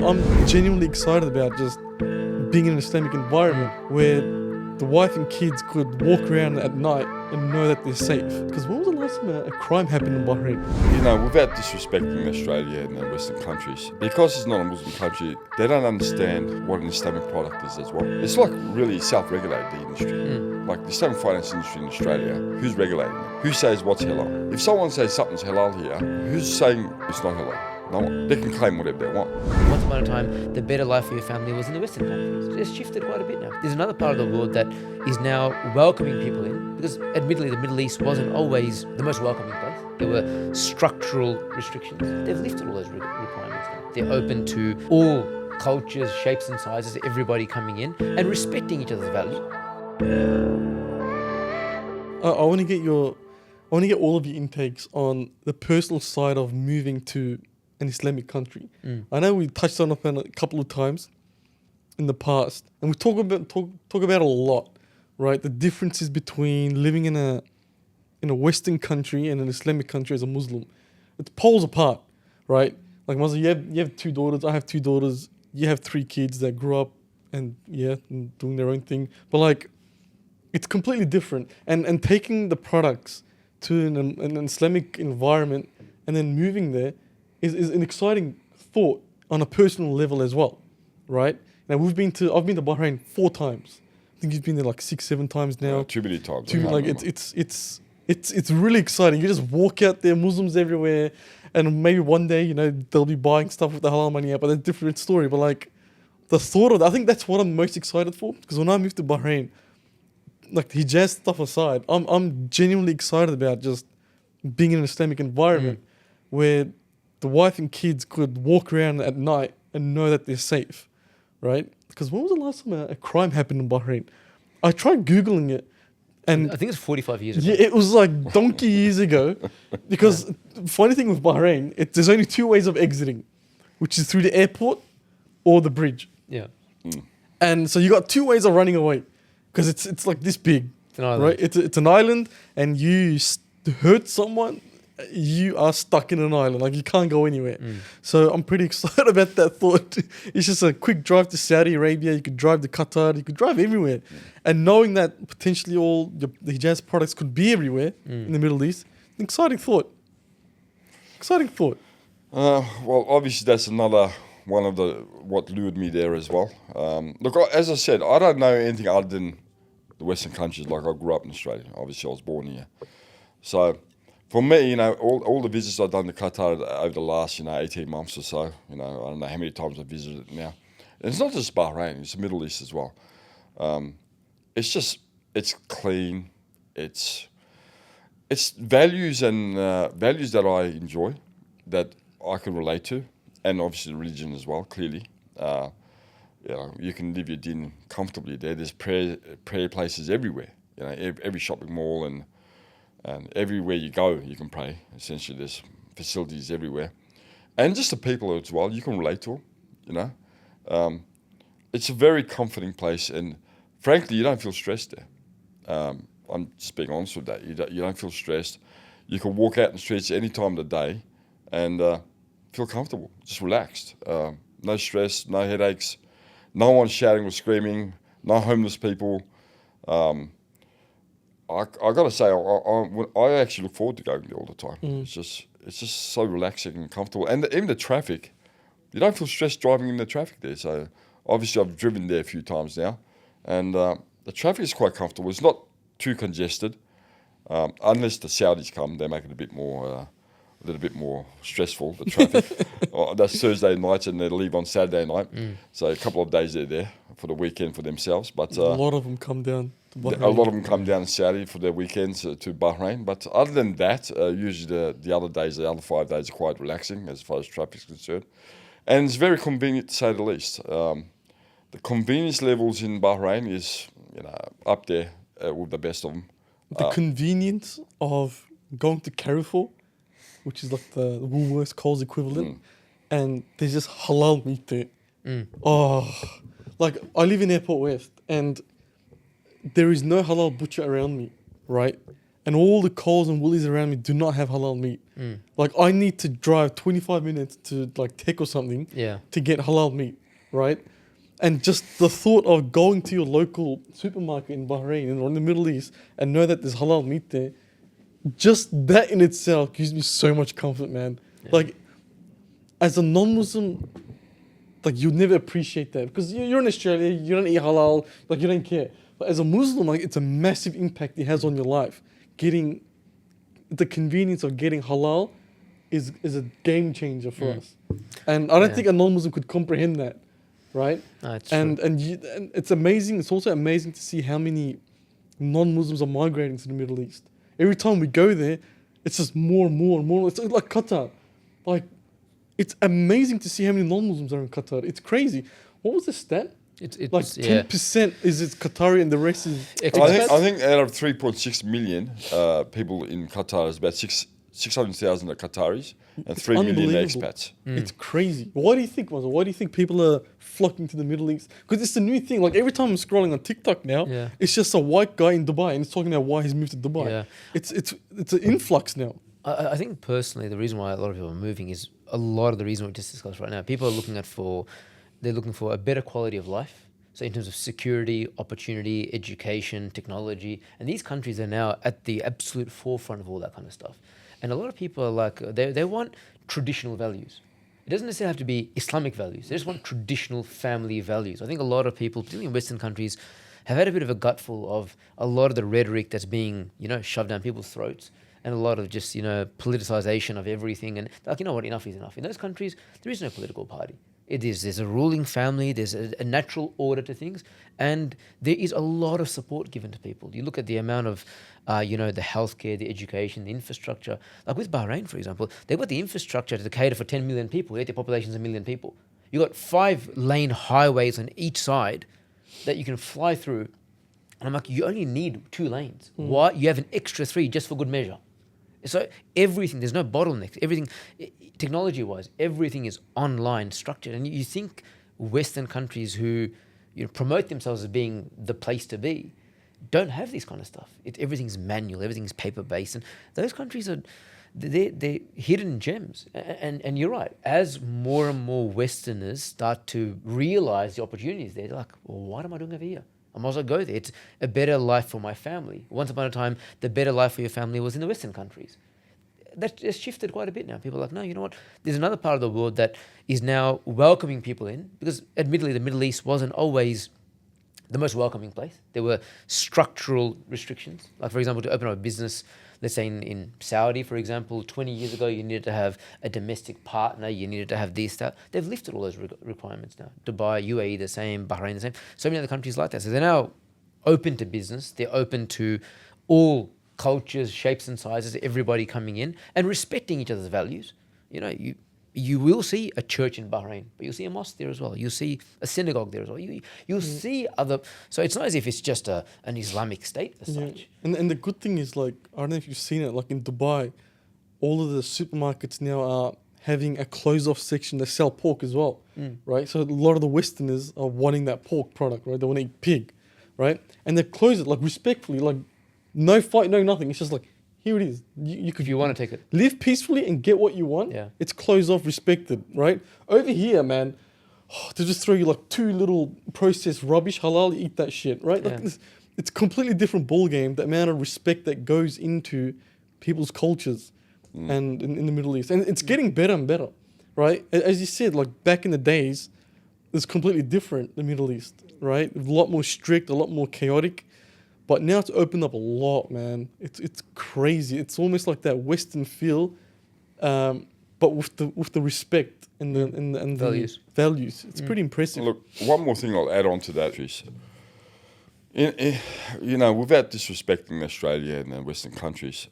I'm genuinely excited about just being in an Islamic environment where the wife and kids could walk around at night and know that they're safe. Because when was the last time a crime happened in Bahrain? You know, without disrespecting Australia and the Western countries, because it's not a Muslim country, they don't understand what an Islamic product is as well. It's like really self-regulated, the industry. Like the Islamic finance industry in Australia, who's regulating it? Who says what's halal? If someone says something's halal here, who's saying it's not halal? No one. They can claim whatever they want. Once upon a time, the better life for your family was in the Western countries. It's shifted quite a bit now. There's another part of the world that is now welcoming people in, because admittedly the Middle East wasn't always the most welcoming place. There were structural restrictions. They've lifted all those requirements now. They're open to all cultures, shapes and sizes, everybody coming in and respecting each other's values. I want to get all of your intakes on the personal side of moving to an Islamic country. I know we touched on it a couple of times in the past, and we talk about it a lot, right? The differences between living in a Western country and an Islamic country as a Muslim. It's poles apart, right? Like Mazza, you have 2 daughters. I have 2 daughters. You have 3 kids that grew up and doing their own thing. But like, it's completely different. And taking the products to an Islamic environment and then moving there is an exciting thought on a personal level as well, right? Now I've been to Bahrain 4 times. I think you've been there like 6, 7 times now. Too many times. It's really exciting. You just walk out there, Muslims everywhere, and maybe one day they'll be buying stuff with the halal money out, but that's a different story. But like the thought of that, I think that's what I'm most excited for, because when I moved to Bahrain, like Hejaz stuff aside, I'm genuinely excited about just being in an Islamic environment where the wife and kids could walk around at night and know that they're safe, right? Because when was the last time a crime happened in Bahrain? I tried Googling it, and I think it's 45 years ago. Yeah, it was like donkey years ago. Because funny thing with Bahrain, there's only 2 ways of exiting, which is through the airport or the bridge. Yeah. And so you got 2 ways of running away, because it's like this big, It's an island. right? It's an island, and you hurt someone, you are stuck in an island. Like you can't go anywhere. So I'm pretty excited about that thought. It's just a quick drive to Saudi Arabia. You could drive to Qatar. You could drive everywhere. And knowing that potentially all the Hejaz products could be everywhere in the Middle East, exciting thought. Exciting thought. Well, obviously that's another one of what lured me there as well. Look, as I said, I don't know anything other than the Western countries. Like I grew up in Australia. Obviously, I was born here. So for me, all the visits I've done to Qatar over the last, 18 months or so, I don't know how many times I've visited it now. And it's not just Bahrain, it's the Middle East as well. It's clean, it's values and values that I enjoy, that I can relate to, and obviously religion as well, clearly. You can live your din comfortably there. There's prayer places everywhere, every shopping mall and everywhere you go, you can pray. Essentially, there's facilities everywhere. And just the people as well, you can relate to them, It's a very comforting place, and frankly, you don't feel stressed there. I'm just being honest with that. You don't feel stressed. You can walk out in the streets any time of the day and feel comfortable, just relaxed. No stress, no headaches, no one shouting or screaming, no homeless people. I got to say, I actually look forward to going there all the time. It's just so relaxing and comfortable. And even the traffic, you don't feel stressed driving in the traffic there. So obviously I've driven there a few times now, and the traffic is quite comfortable. It's not too congested, unless the Saudis come. They make it a little bit more stressful, the traffic. That's Thursday nights, and they leave on Saturday night. So a couple of days they're there for the weekend for themselves. But a lot of them come down to Bahrain. A lot of them come down to Saudi for their weekends to Bahrain. But other than that, usually the other days, the other 5 days are quite relaxing as far as traffic is concerned. And it's very convenient, to say the least. The convenience levels in Bahrain is up there with the best of them. The convenience of going to Carrefour, which is like the Woolworths Coles equivalent, and there's just halal meat there. Oh, like I live in Airport West, and there is no halal butcher around me, right? and all the Coles and Woolies around me do not have halal meat. Like I need to drive 25 minutes to like Tech or something Yeah. to get halal meat, right? And just the thought of going to your local supermarket in Bahrain or in the Middle East and know that there's halal meat there, just that in itself gives me so much comfort, man. Yeah. Like, as a non-Muslim, like you'd never appreciate that because you're in Australia, you don't eat halal, like you don't care. But as a Muslim, like it's a massive impact it has on your life. Getting the convenience of getting halal is a game changer for us, and I don't Yeah. think a non-Muslim could comprehend that, right? No, it's And true. and it's amazing. It's also amazing to see how many non-Muslims are migrating to the Middle East. Every time we go there, it's just more and more and more. It's like Qatar, like it's amazing to see how many non-Muslims are in Qatar. It's crazy. What was the stat? It's Like 10% is it's Qatari and the rest is Expats. I think out of 3.6 million people in Qatar, there's about 600,000 are Qataris and 3 million are unbelievable. expats. It's crazy. Why do you think, Mazal? Why do you think people are flocking to the Middle East? Because it's a new thing. Like every time I'm scrolling on TikTok now, Yeah. it's just a white guy in Dubai and he's talking about why he's moved to Dubai. Yeah. It's an influx now. I think personally, the reason why a lot of people are moving is a lot of the reason we just discussed right now. People are they're looking for a better quality of life. So in terms of security, opportunity, education, technology, and these countries are now at the absolute forefront of all that kind of stuff. And a lot of people are like, they want traditional values. It doesn't necessarily have to be Islamic values. They just want traditional family values. I think a lot of people, particularly in Western countries, have had a bit of a gutful of a lot of the rhetoric that's being, shoved down people's throats, and a lot of just, politicization of everything. And like, you know what, enough is enough. In those countries, there is no political party. There's a ruling family, there's a natural order to things, and there is a lot of support given to people. You look at the amount of, the healthcare, the education, the infrastructure. Like with Bahrain, for example, they've got the infrastructure to cater for 10 million people, yet their population's 1 million people. You've got 5-lane highways on each side that you can fly through. And I'm like, you only need 2 lanes. Why? You have an extra 3 just for good measure. So everything, there's no bottlenecks. Everything, technology-wise, everything is online structured. And you think Western countries who promote themselves as being the place to be don't have this kind of stuff. Everything's manual, everything's paper-based. And those countries they're hidden gems. And you're right. As more and more Westerners start to realize the opportunities there, they're like, well, what am I doing over here? I might as well go there. It's a better life for my family. Once upon a time, the better life for your family was in the Western countries. That's shifted quite a bit now. People are like, no, you know what? There's another part of the world that is now welcoming people in, because admittedly the Middle East wasn't always the most welcoming place. There were structural restrictions. Like, for example, to open up a business, let's say in Saudi, for example, 20 years ago, you needed to have a domestic partner, you needed to have this, that. They've lifted all those requirements now. Dubai, UAE, the same, Bahrain, the same. So many other countries like that. So they're now open to business. They're open to all cultures, shapes and sizes, everybody coming in and respecting each other's values. You will see a church in Bahrain, but you'll see a mosque there as well. You'll see a synagogue there as well. You'll see other... So it's not as if it's just an Islamic state as such. And the good thing is, like, I don't know if you've seen it, like in Dubai, all of the supermarkets now are having a closed-off section that sell pork as well, right? So a lot of the Westerners are wanting that pork product, right? They want to eat pig, right? And they close it, like, respectfully, like, no fight, no nothing. It's just like, here it is. You could If you want to take it. live peacefully and get what you want. Yeah. It's closed off, respected, right? Over here, man, they just throw you like 2 little processed rubbish, halal, you eat that shit, right? Like Yeah. it's a completely different ball game. The amount of respect that goes into people's cultures and in the Middle East, and it's getting better and better, right? As you said, like back in the days, it's completely different. The Middle East, right? A lot more strict, a lot more chaotic. But now it's opened up a lot, man. It's crazy. It's almost like that Western feel, but with the respect and the Values. values. It's pretty impressive. Look, one more thing I'll add on to that is, without disrespecting Australia and the Western countries,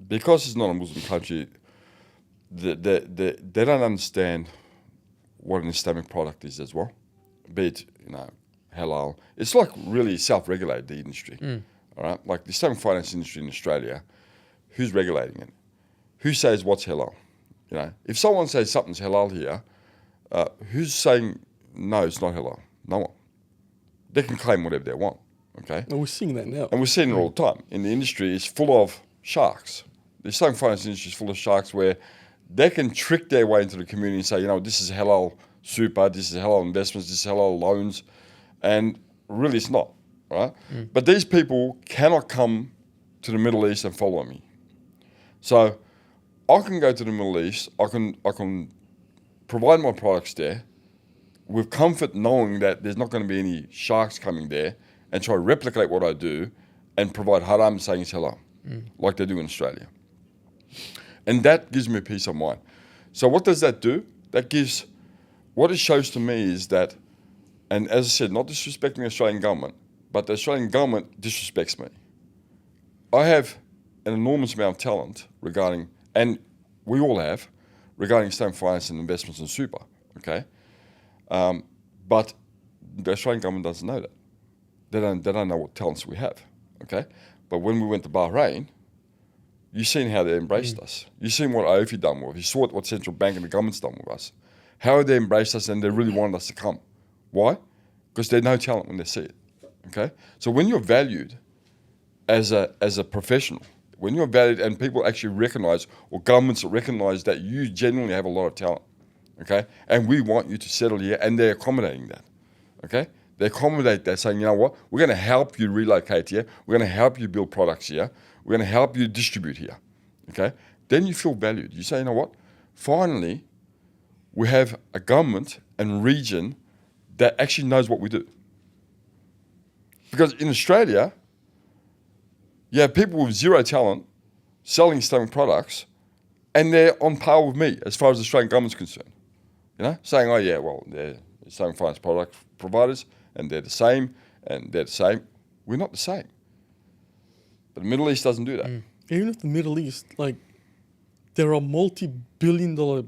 because it's not a Muslim country, they don't understand what an Islamic product is as well, be it, halal. It's like really self-regulated, the industry, all right? Like the Islamic finance industry in Australia, who's regulating it? Who says what's halal? If someone says something's halal here, who's saying, no, it's not halal? No one. They can claim whatever they want, Okay, And we're seeing that now. and we're seeing it all the time. In the industry, it's full of sharks. The Islamic finance industry is full of sharks where they can trick their way into the community and say, this is halal super, this is halal investments, this is halal loans, and really it's not, right? But these people cannot come to the Middle East and follow me. So I can go to the Middle East, I can provide my products there with comfort knowing that there's not going to be any sharks coming there and try to replicate what I do and provide haram saying it's halal, like they do in Australia. And that gives me peace of mind. So what does that do? What it shows to me is that, and as I said, not disrespecting the Australian government, but the Australian government disrespects me. I have an enormous amount of talent regarding, and we all have, regarding Islamic finance and investments and super, okay? But the Australian government doesn't know that. They don't know what talents we have, okay? But when we went to Bahrain, you've seen how they embraced us. You've seen what IOFI done with us. You saw what central bank and the government's done with us. How they embraced us and they really wanted us to come. Why? Because they know talent when they see it, okay? So when you're valued as a professional, when you're valued and people actually recognize, or governments recognize that you genuinely have a lot of talent, okay? And we want you to settle here, and they're accommodating that, okay? They accommodate that, saying, you know what, we're going to help you relocate here. We're going to help you build products here. We're going to help you distribute here, okay? Then you feel valued. You say, you know what, finally, we have a government and region that actually knows what we do. Because in Australia, you have people with zero talent selling Islamic products, and they're on par with me as far as the Australian government's concerned. Saying, oh yeah, well, they're Islamic finance product providers, and they're the same, and they're the same. We're not the same. But the Middle East doesn't do that. Even if the Middle East, there are multi-billion-dollar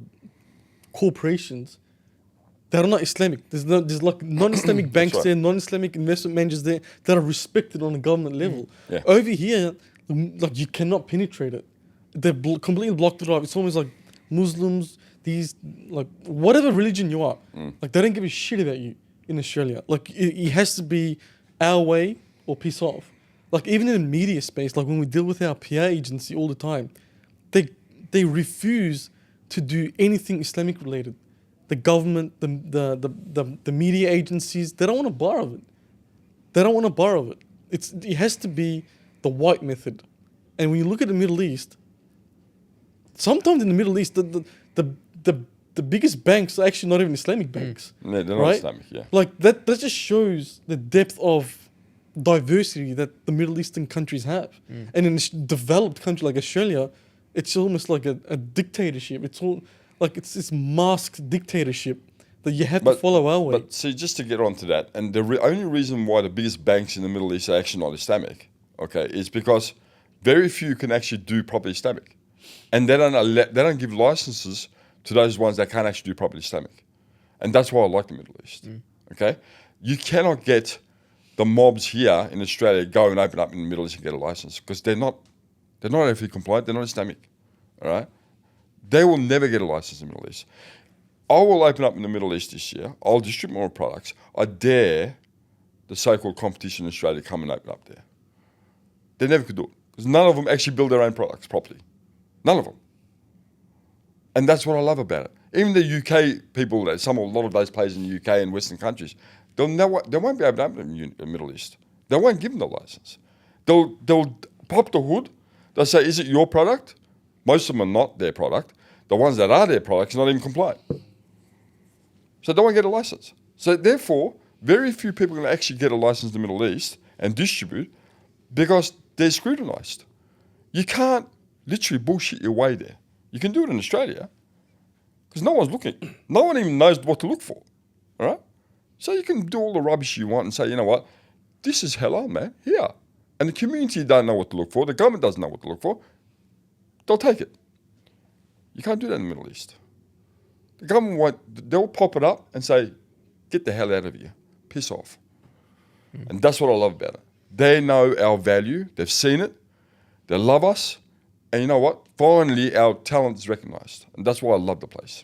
corporations that are not Islamic. There's non-Islamic banks right. there, non-Islamic investment managers there that are respected on a government level. Yeah. Over here, you cannot penetrate it. They're completely blocked it off. It's almost like Muslims, whatever religion you are, they don't give a shit about you in Australia. It has to be our way or piss off. Even in the media space, when we deal with our PR agency all the time, they refuse to do anything Islamic related. The government, the media agencies, they don't want to borrow it. They don't want to borrow it. It has to be the white method. And when you look at the Middle East, sometimes in the Middle East, the biggest banks are actually not even Islamic banks. No, they're right? not Islamic, yeah. That just shows the depth of diversity that the Middle Eastern countries have. And in a developed country like Australia, it's almost like a dictatorship. It's all it's this masked dictatorship that you have to follow our way. But see, just to get onto that, and the only reason why the biggest banks in the Middle East are actually not Islamic, okay, is because very few can actually do properly Islamic, and they don't give licenses to those ones that can't actually do properly Islamic, and that's why I like the Middle East. Okay, you cannot get the mobs here in Australia go and open up in the Middle East and get a license because they're not AFI compliant. They're not Islamic. All right. They will never get a license in the Middle East. I will open up in the Middle East this year. I'll distribute more products. I dare the so-called competition in Australia to come and open up there. They never could do it because none of them actually build their own products properly. None of them. And that's what I love about it. Even the UK people, a lot of those players in the UK and Western countries, they won't be able to open in the Middle East. They won't give them the license. They'll pop the hood. They'll say, is it your product? Most of them are not their product. The ones that are their products are not even compliant. So they won't get a license. So therefore, very few people can actually get a license in the Middle East and distribute because they're scrutinized. You can't literally bullshit your way there. You can do it in Australia because no one's looking. No one even knows what to look for. All right? So you can do all the rubbish you want and say, you know what, this is halal, man, here. And the community don't know what to look for. The government doesn't know what to look for. They'll take it. You can't do that in the Middle East. The government they'll pop it up and say, get the hell out of here. Piss off. And that's what I love about it. They know our value. They've seen it. They love us. And you know what? Finally, our talent is recognized. And that's why I love the place.